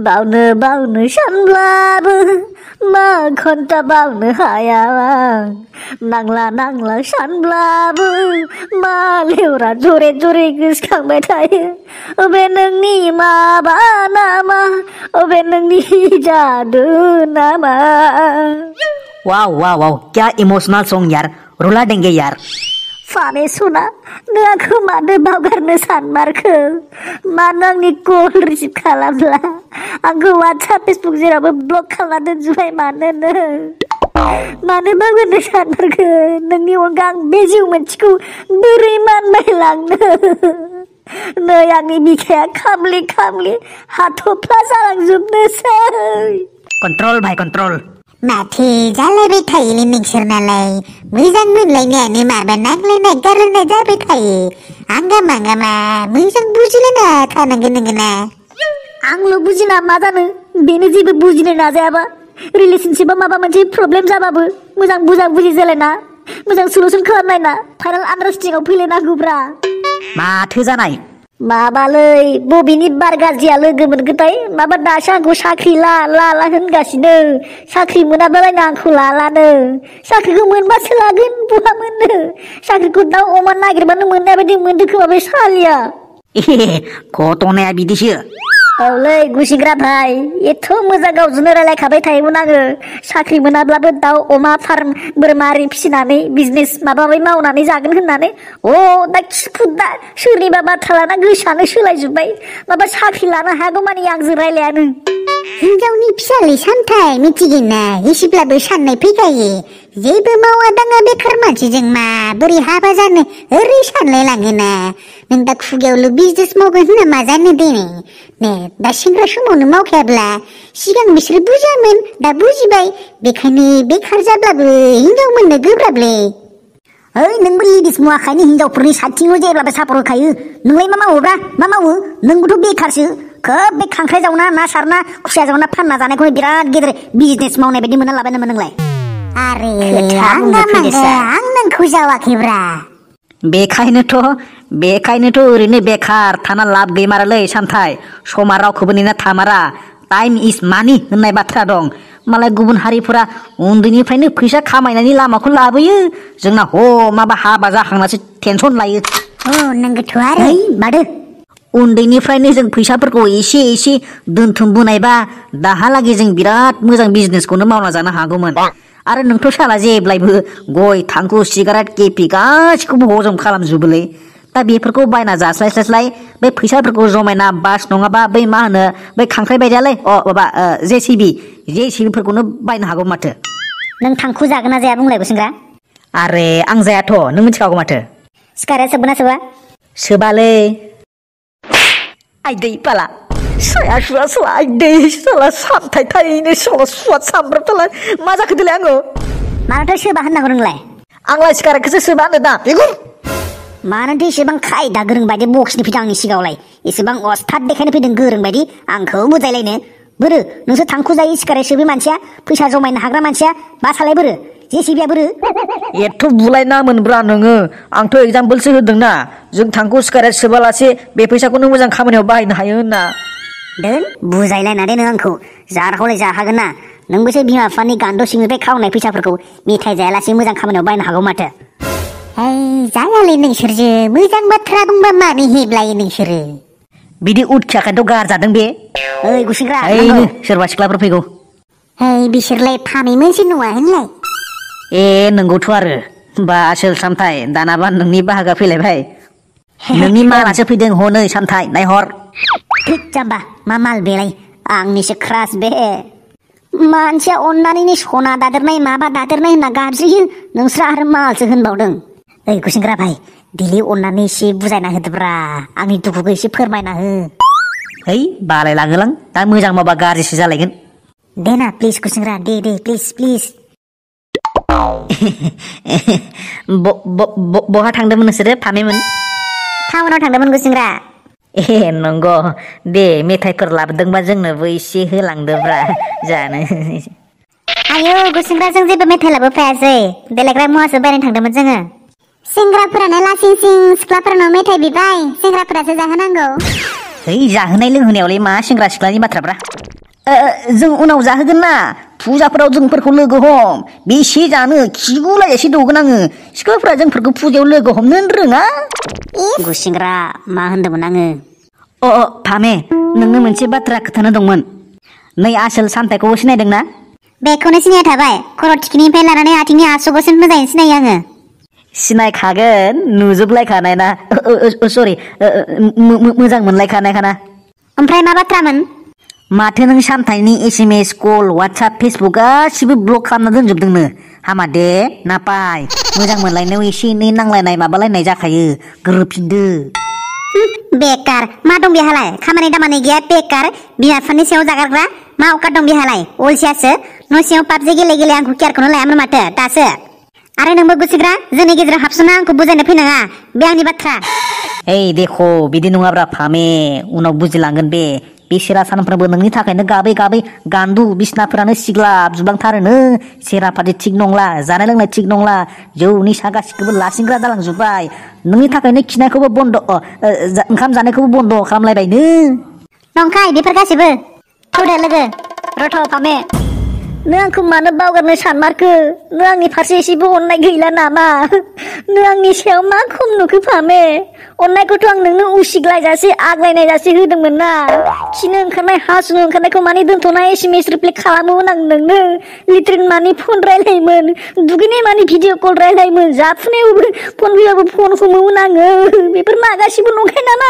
बावनो बावनो सानब्लाबो मा घन्टा बावनो हाया नांला नांला सानब्लाबो मा लेवरा जरे जरे गोसोखांबाय थायो अबे नोंनि माबा नामा अबे नोंनि जादु नामा। वाव वाव वाव क्या इमोशनल सॉन्ग यार, रुला देंगे यार। फाने सुना नों आंखौ मानो बावगारनो सानमारखो मानो आंनि कल रिसिभ खालामला आंखौ वाट्सएप फेसबुक जेरावबो ब्लक खालामना दोनजोबबाय मानो मानो बावगारनो सानमारखो नोंनि अनगा आं बे जिउ मोनसेखौ बोरै मानबाय लांनो नै आंनि बिखाया खामले खामले हाथफ्ला जालांजोबनोसै। कंट्रोल भाई कंट्रोल। माथो जालायबाय थायोलै नोंसोरनालाय मोजां मोनलायनायानो माबा नांलायनाय गारलायनाय जाबाय थायो आंगामा आंगामा मोजां बुजिलायना थानांगोन नोङो ना। आंल' बुजिना मा जानो बेनो जेबो बुजिनो नाजायाबा रिलेशनशिपआ माबा मोनसे प्रब्लेम जाबाबो मोजां बुजा बुजि जालायना मोजां सलुसन खालामलायना फाइनाल आन्डारस्टेन्डिंआव फैलायनांगौब्रा। माथो जानाय माबालै बबेनि बार गाज्रिया लोगो मोनगोनथाय माबा दासो आंखौ साख्रि ला होनगासिनो साख्रि मोनाबालायनो आंखौ लालानो साख्रिखौ मोनबासो लागोन बहा मोननो साख्रिखौ दाउ अमा नागिरबानो मोननाय बायदि मोनदो खोमा बे सालिया। घटनाया बिदिसो। औलै गुसिग्रा भाई एथ' मोजां गावजोंनो रायलायखाबाय थायोमोन आङो साख्रि मोनाब्लाबो दाउ अमा फार्म बोरमा आरि फिसिनानै बिजनेस माबा माबि मावनानै जागोन होननानै दा खिफुदा सोरनिबा बाथ्रा लाना गोसोआनो सोलायजोब्बाय माबा साख्रि लानो हागौ मानि आंजों रायलायानो। हिनजावनि फिसालै सानथाय मिथिगोन ना एसेब्लाबो साननाय फैखायो जेबो मावा दाङा बेखार मानसिजों माबोरै हाबा जानो ओरै सानलाय लाङोना नों दा खुगायावल' बिजनेस मावगोन होनना मा जानो देने ने दा सेंग्रा समावनो मावखायाब्ला सिगां बिसोर बुजियामोन दा बुजिबाय बेखायनो बेखार जाब्लाबो हिनजाव मोननो गोब्राबलै। ओइ नोंबो लेडिस मुवाखायनो हिनजावफोरनि साथिङाव जेब्लाबो सापर्ट होखायो नोंलाय मा मावोब्रा मा मावो नोंबोथ' बेखारसो खोब बे खांख्राइ जावना ना सारना खुसिया जावना फानना जानायखौनो बिराद गेदेर बिजनेस मावनाय बायदि मोनना लाबाय नामा नोंलाय। आरे आं नोंखौ जावाखैब्रा। बेखायनोथ' ओरैनो बेखार थाना लाब गैमारालै सानथाय समा रावखौबो नेना थामारा टाइम इज मानि होननाय बाथ्रा दं मालाय गुबुन हारिफोरा उन्दैनिफ्रायनो फैसा खामायनायनि लामाखौ लाबोयो जोंना माबा हाबा जाखांनासो टेनसन लायो। नोंगौथ' आरो मादो उन्दैनिफ्रायनो जों फैसाफोरखौ एसे एसे दोनथुमबोनायबा दाहालागै जों बिराद मोजां बिजनेसखौनो मावना जानो हागौमोन आरो नोंथ' साला जेब्लायबो गय थांखु सिगारेट केपि गासिखौबो हजम खालामजोबोलै दा बेफोरखौ बायना जास्लायस्लाय बै फैसाफोरखौ जमायना बास नङाबा बै मा होनो बै खांख्राइ बायदियालै माबा जेसिबिफोरखौनो बायनो हागौ माथो। नों थांखु जागोन ना जाया बुंलाय गुसेंग्रा। आरे आं जायाथ' नों मिथिखागौ माथो। सिगारेट सोबगोन ना सोबा सोबालै आइदै पाला साया सुवा सुवा आइदै साला सामथाय थायैनो साला सुवा सामब्राबथालाय मा जाखो देलाय आङो मानोथो सोबा होननांगौ नोंलाय आंलाय सिगारेटखौसो सोबा होनो दा बेखौ मानोथो एसेबां खायदा गोरों बायदि बक्सनि फैदों आंनि सिगाङावलाय एसेबां अस्थाद देखायनो फैदों गोरों बायदि आंखौ बुजायलायनो बोरो नोंसोर थांखु जायै सिगारेट सोबै मानसिया फैसा जमायनो हाग्रा मानसिया बासालाय बोरो जेसिबिया बोरो एथ' बुलायना मोनब्रा नोङो आंथ' एगजामपोलसो होदोंना जों थांखु सिगारेट सोबालासे बे फैसाखौनो मोजां खामानियाव बाहायनो हायो होनना दोन बुजायलायनानै नों आंखौ जाराखौलाय जाहागोन ना नोंबोसो बिमा बिफानि गान्द' सिंनिफ्राय खावनाय फैसाफोरखौ मेथाइ जायालासे मोजां खामानियाव बाहायनो हागौ माथो। जायालै नोंसोरजो मोजां बाथ्रा बुंबा मानो हेबलायो नोंसोरो बिदि उदखियाखायनोथ' गारजादों बे। ओइ गुसेंग्रा सोरबा सिख्लाफोर फैगौ। बिसोरलाय फामै मोनसे नङा होनलाय नंगौथ' आरो बा आसोल सामथाय दानाबा नोंनि बाहागा फैलायबाय नोंनि मालासो फैदों हनै सामथाय नायहर थिग जाम्बा मा माल बेलाय आंनिसो क्रास बे मानसिया अननानैनो सना दादेरनाय माबा दादेरनाय होनना गाबज्रियो नोंस्रा आरो मालसो होनबावदों। ओइ गुसेंग्रा भाई दिलि अननानै एसे बुजायना होदोब्रा आंनि दुखुखौ एसे फोरमायना हो। बालाय लाङोलां दा मोजां मावबा गाज्रिसो जालायगोन। दे ना प्लिज गुसेंग्रा दे प्लिज बहा थांदोंमोन नोंसोरो फामेमोन टाउनाव थांदोंमोन गुसेंग्रा। नंगौ दे मेथाइफोर लाबोदोंबा जोंनोबो एसे होलांदोब्रा जानो। आयौ गुसेंग्रा जों जेबो मेथाइ लाबोफायासै देलायग्रा मुवासो बायनो थांदोंमोन जोङो। सेंग्राफोरानो लासिं सिं सिख्लाफोरनाव मेथाइ बिबाय सेंग्राफोरासो जाहोनांगौ ओइ जाहोनाय लोंहोनायावलाय मा सेंग्रा सिख्लानि बाथ्राफ्रा जों उनाव जाहोगोन ना फुजाफोराव जोंफोरखौ लोगो हम बेसे जानो खिगुलायजासे दौगोन आङो सिख्लाफोरा जोंफोरखौ फुजायाव लोगो हमनो रोङा गुसेंग्रा मा होनदोंमोन आङो फामे नोंनो मोनसे बाथ्रा खोथानो दंमोन नै आसोल सामथाइखौबो सिनायदोंना बेखौनो सिनाया थाबाय खर' थिखिनिफ्राय लानानै आथिंनि आसुगुरसिम मोजाङै सिनायो आङो सिनायखागोन नुजोबलायखानाय ना सरि मोजां मोनलायखानायखाना ओमफ्राय मा बाथ्रामोन माथो नों सामथाइनि SMS कल वाट्सएप फेसबुक गासिबो ब्लक खालामना दोनजोबदोंनो हामा दे नापाय मोजां मोनलायनायाव एसे एनै नांलायनाय माबालायनाय जाखायो गोरोबफिनदो बेकार मा दं बेहालाय खामानि दामानि गैया बेकार बिमा बिफानि सायाव जागारग्रा मा अकात दं बेहालाय अलसियासो न' सिङाव पाबजि गेले गेले आंखौ केयारखौनो लायामोन माथो दासो आरो नोंबो गुसिग्रा जोंनि गेजेराव हाबस'ना आंखौ बुजायनो फैनाङा बे आंनि बाथ्रा ओइ देख' बिदि नङाब्रा फामे उनाव बुजिलांगोन बे बिसोरा सानफ्रोमबो नोंनि थाखायनो गाबै गाबै गान्दु बिसनाफोरानो सिग्लाब जुबलांथारोनो सेराफाथि थिग नंला जानाय लोंनाय थिग नंला जौ निसा गासिखौबो लासिंग्रा जालांजोब्बाय नोंनि थाखायनो खिनायखौबो बन्द ओंखाम जानायखौबो बन्द खालामलायबायनो नंखाय बेफोर गासिबो थौदे लोगो रथ' फामे नों आंखौ मानो बावगारनो सानमारखो नों आंनि फारसे एसेबो अननाय गैला नामा नों आंनि सायाव मा खम नुखो फामे अननायखौथ' आं नोंनो उसिग्लायजासे आग्लायनायजासे होदोंमोन ना खिनो ओंखारनाय हासुनो ओंखारनायखौ माने दोनथ'नाय SMS रिप्लाय खालामोमोन आं नोंनो लिट्रिन मानि फन रायलायोमोन दुगैनाय मानि भिडिअ कल रायलायोमोन जाफुनायावबो फन फैबाबो फन हमोमोन आङो बेफोर मा गासिबो नंखाय नामा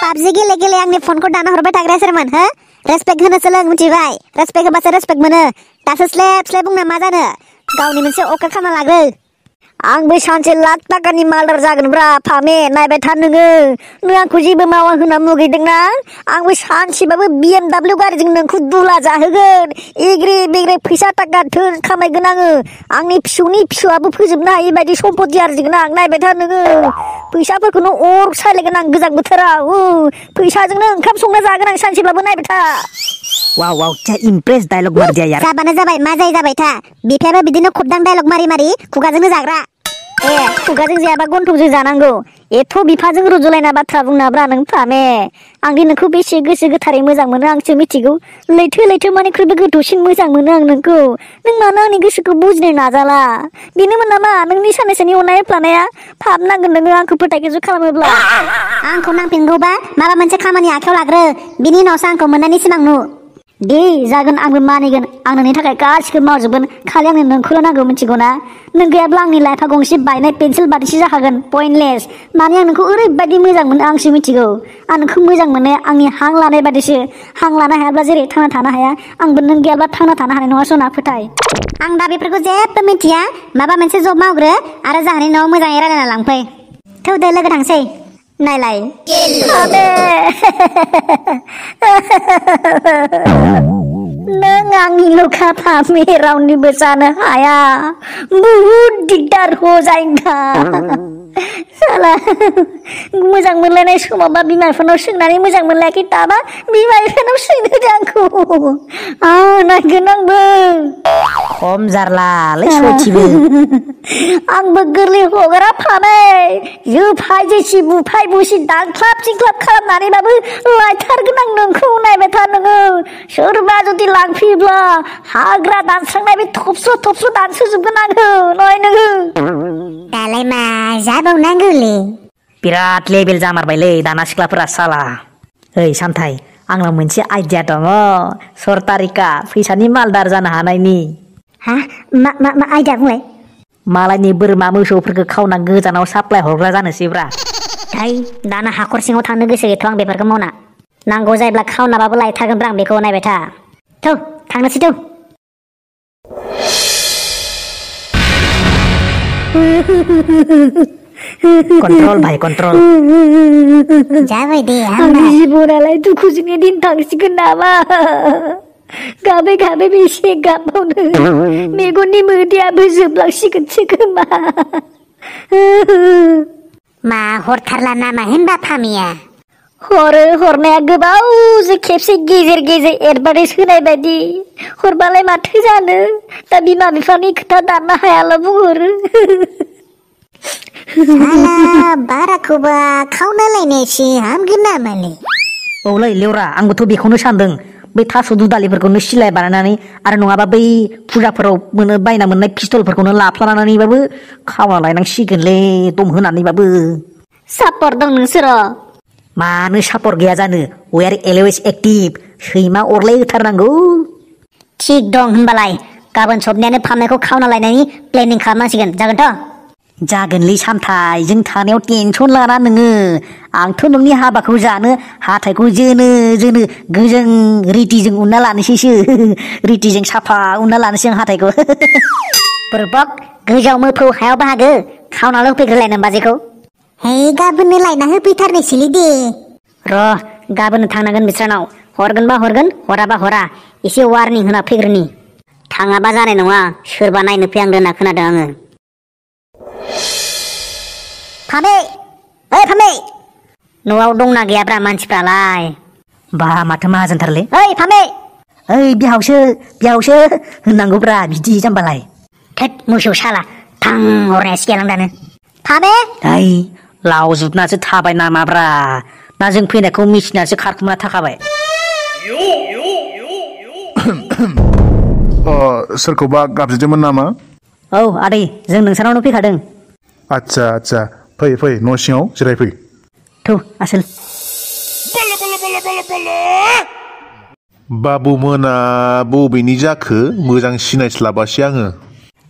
पाबजि गेले गेले आंनि फनखौ दाना हरबाय थाग्राया सोरमोन हो रेसपेक्ट होनो सोलों मिथिबाय रेसपेक्ट होबासो रेसपेक्ट मोनो दासो स्लेब स्लेब बुंना मा जानो गावनि मोनसे अकात खालामना लाग्रो आंबो सानसे लाख थाखानि मालदार जागोनब्रा फामे नायबाय था नोङो नों आंखौ जेबो मावा होनना मुगैदोंना आंबो सानसेबाबो BMW गारिजों नोंखौ दुला जाहोगोन एग्रे बेग्रे फैसा थाखा धोन खामायगोन आङो आंनि फिसौनि फिसौआबो फोजोबनो हायि बायदि सम्पति आरजिगोन आं नायबाय था नोङो फैसाफोरखौनो अर सायलायगोन आं गोजां बोथोराव फैसाजोंनो ओंखाम संना जागोन आं सानसेबाबो नायबाय था वाव वाव क्या इम्प्रेस डायलॉग मार दिया यार जाबानो जाबाय मा जायो जाबाय था बिफायाबो बिदिनो खबदां डायलॉग मारि मारि खुगाजोंनो जाग्रा खुगाजों जायाबा गन्थंजों जानांगौ एथ' बिफाजों रुजुलायना बाथ्रा बुंनाब्रा नों फामे आंदि नोंखौ बेसे गोसो गोथारै मोजां मोनो आंसो मिथिगौ लैथो लैथो मानिख्रुइबो गोथौसिन मोजां मोनो आं नोंखौ नों मानो आंनि गोसोखौ बुजिनो नाजाला बेनोमोन नामा नोंनि साननैसोनि अननाय फ्लानाया फाब नांगोन नोङो आंखौ फोथायखेजु खालामोब्ला आंखौ नांफिनगौबा माबा मोनसे खामानि आखायाव लाग्रो बिनि उनावसो आंखौ मोननायनि सिमां नु दे जागोन आंबो मानिगोन आं नोंनि थाखाय गासिखौबो मावजोबगोन खालि आंनो नोंखौल' नांगौ मिथिगौ ना नों गैयाब्ला आंनि लाइफआ गंसे बायनाय पेन्सिल बादिसो जाखागोन पइन्टलेस माने आं नोंखौ ओरैबायदि मोजां मोनो आंसो मिथिगौ आं नोंखौ मोजां मोननाया आंनि हां लानाय बादिसो हां लानो हायाब्ला जेरै थांना थानो हाया आंबो नों गैयाब्ला थांना थानो हानाय नङा सना फोथाय आं दा बेफोरखौ जेबो मिथिया माबा मोनसे जब मावग्रो आरो जाहानि न'आव मोजाङै रायलायना लांफै थौदो लोगो थांसै नायलाय नों आंनिल'खा फामे रावनिबो जानो हाया बुहुद दिगदार हो जायगा साला मोजां मोनलायनाय समावबा बिमा बिफानाव सोंनानै मोजां मोनलायाखै दाबा बिमा बिफानाव सोंदो आंखौ नायगोन आंबो खम जारलालै सयथिबो आंबो गोरलै हगारा फामे जोफाय जेसि बुफाय बुसि दांख्लाब चिंख्लाब खालामनानैबाबो लायथारगोन आं नोंखौ नायबाय था नोङो सोरबा जुदि लांफैयोब्ला हाग्रा दानस्रांनाय बे थबस्र' थबस्र' दानसोजोबगोन आङो नय नोङो दालाय मा जाबावनांगौलै बिराद लेभेल जामारबायलै दाना सिख्लाफोरा साला ओइ सामथाइ आंनाव मोनसे आइडिया दङ सरतारिका फैसानि मालदार जानो हानायनि हा मा आइडिया बुंलाय मालायनि बोरमा मोसौफोरखौ खावना गोजानाव साप्लाय हरग्रा जानोसैब्रा दाना हाखर सिङाव थांनो गोसो गैथ' आं बेफोरखौ मावना नांगौ जायोब्ला खावनाबाबो लायथारगोनब्रा आं बेखौ नायबाय था थौ थांनोसै थौ कंट्रोल भाई कंट्रोल जाबाय दे आंनि जिबनालाय दुखुजोंनो दिन थांसिगोन नामा गाबै गाबै बेसे गाबबावनो मेगननि मोदैयाबो जोबलांसिगोनसो खोमा मा हरथारला नामा होनबा फामिया हरो हरनाया गोबावजों खेबसे गेजेर गेजेर एडभार्टाइज होनाय बायदि हरबालाय माथो जानो दा बिमा बिफानि खोथा दाननो हायाला बुंहरो साला बाराखौबा खावना लायनायसो हामगोन नामालै औलै लेवरा आंबोथ' बेखौनो सानदों बै थास' दुदालिफोरखौनो सिलाय बानायनानै आरो नङाबा बै फुजाफोराव बायना मोननाय पिस्तलफोरखौनो लाफ्लानानैबाबो खावना लायनांसिगोनलै दम होनानैबाबो सापर दं नोंसोरो मानो सापर गैया जानो वी आर अलवेज एक्टिभ सैमा अरलाय होथारनांगौ थिग दं होनबालाय गाबोन सबनियानो फामनायखौ खावना लायनायनि प्लेनिं खालामनांसिगोन जागोनथ' जागोनलै सामथाय जों थानायाव टेनसन लाना नोङो आंथ' नोंनि हाबाखौ जानो हाथायखौ जोनो गोजों रिटिजों उनना लानोसैसो रिटिजों साफा उनना लानोसै आं हाथायखौ बुरबक गोजौआव मोफौ हायाव बाहागो खावनाल' होफैग्रोलायनो बाजैखौ हे गाबोननो लायना होफैथारनोसैलै दे र' गाबोन थांनांगोन बिस्रानाव हरगोनबा हरगोन हराबा हरा एसे वार्निं होना फैग्रोनि थाङाबा जानाय नङा सोरबा नायनो फैहांदों होनना खोनादों आङो फामे ओइ फामे न'आव दंना गैयाब्रा मानसिफ्रालाय बा माथो माहाजोनथारलै ओइ फामे ओइ बिहावसो होननांगौब्रा बिदि जाम्बालाय थेट मोसौ साला थां हरनायासो गेलांदानो फामे ओइ लावजुबनासो थाबाय नामाब्रा ना जों फैनायखौ मिथिनासो खारखुमना थाखाबाय सोरखौबा गाबज्रिदोंमोन नामा औ आदै जों नोंसानावनो फैखादों आच्छा फै न' सिङाव जिरायफै थौ आसोल बाबुमोना बबेनि जाखो मोजां सिनायस्लाबासै आङो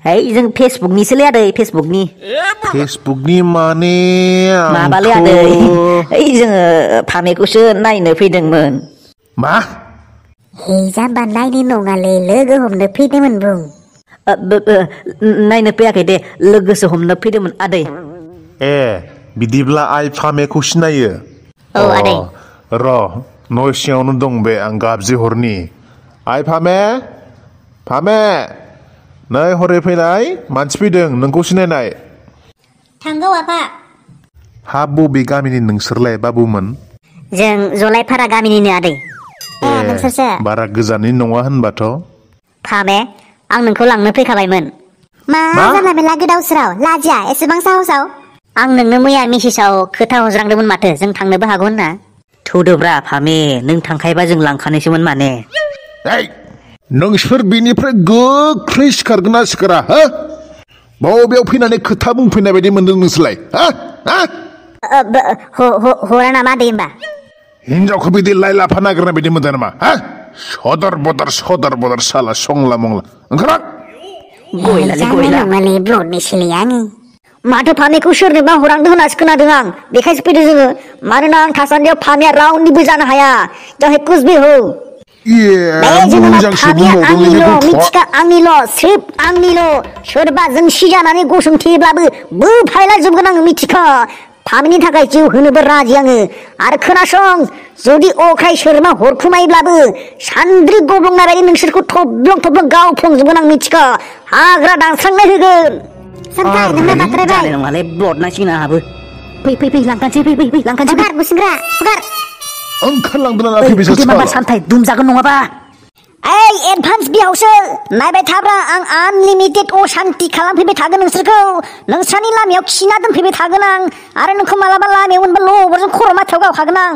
ओइ जों फेसबुकनिसोलै आदै फेसबुकनि माने माबालै आदै ओइ जोङो फामेखौसो नायनो फैदोंमोन मा हे जाम्बा नायनो नङालै लोगो हमनो फैदोंमोन बुं नायनो फैयाखै दे लोगोसो हमनो फैदोंमोन आदै ए बिदिब्ला आइ फामेखौ सिनायो औ आदै र' न' सिङावनो दं बे आं गाबज्रिहरनि आइ फामे नै हरै फैनाय मानसि फैदों नोंखौ सिनायनाय थांगौ आफा हा बबे गामिनि नोंसोरलाय बाबुमोन जों जलायफारा गामिनिनो आदै नोंसोरसो बारा गोजाननि नङा होनबाथ' फामे आं नोंखौ लांनो फैखाबायमोन मा जानला मेला गोदाव सोराव लाजिया एसेबां साहसाव आं नोंनो मैया मेसेजाव खोथा हरज्रांदोंमोन माथो जों थांनोबो हागौ होनना थौदोब्रा फामे नों थांखायोबा जों लांखानोसैमोन माने नोंसोर बेनिफ्राय गोख्रै सिखारगोन ना सिखारा हो बबेयाव फैनानै खोथा बुंफैनाय बायदि मोनदों नोंसोरलाय हरा नामा आदै होमबा हिनजावखौ बिदि लाइ लाफा नागिरनाय बायदि मोनदों नामा सदर बदर साला संला मंला ओंखार नङालै ब्लडनि सिलै आङो माथो फामेखौ सोरनोबा हरांदों होननासो खोनादों आं बेखायसो फैदों जोङो मानोना आं थासान्दियाव फामेया रावनिबो जानो हाया जाहे कुछ भी हो आंनिल' स्रिप आंनिल' सोरबा जों सिजानानै गसंथेयोब्लाबो बोफायला जोबगोन आङो मिथिखा फामिनि थाखाय जिउ होनोबो राजि आङो आरो खोनासं जुदि अख्राय सोरबा हरखुमायोब्लाबो सान्द्रि गब्लंनाय बायदि नोंसोरखौ थब्लं गावफ्लंजोबगोन आं मिथिखा हाग्रा दानस्रांनाय होगोन जानाय नङालै ब्लड नांसिगोन आंहाबो फै लांखानोसै फै लांखानोसै ओंखारलांदों माबा सामथाय दुमजागोन नङाबा ओइ एडभान्स बिहावसो नायबाय थाब्रा आं आनलिमिटेड अशान्ति खालामफैबाय थागोन नोंसोरखौ नोंस्रानि लामायाव खिना दोनफैबाय थागोन आं आरो नोंखौ मालाबा लामायाव मोनबा लबरजों खर' माथायाव गावखागोन आं